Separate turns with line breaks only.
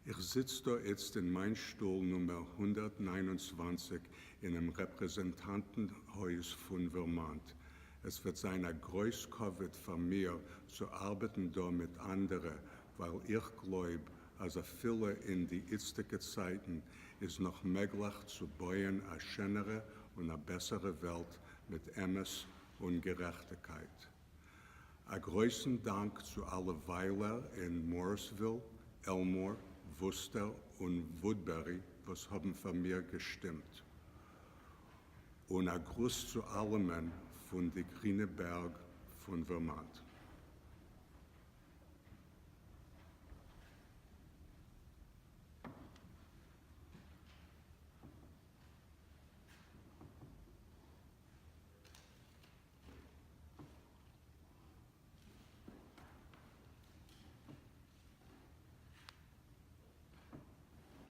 Ich sitze da jetzt in meinem Stuhl Nummer 129 in einem Repräsentantenhaus von Vermont. Es wird sein ein großes Covid von mir zu arbeiten da mit anderen, weil ich glaube, also viele in die jetzige Zeiten ist noch möglich zu bauen eine schönere und eine bessere Welt mit Emmes und Gerechtigkeit. Ein großen Dank zu allen Weiler in Morrisville, Elmore, Worcester und Woodbury, was haben von mir gestimmt. Und ein Gruß zu allen von den Grünen Berg von Vermont.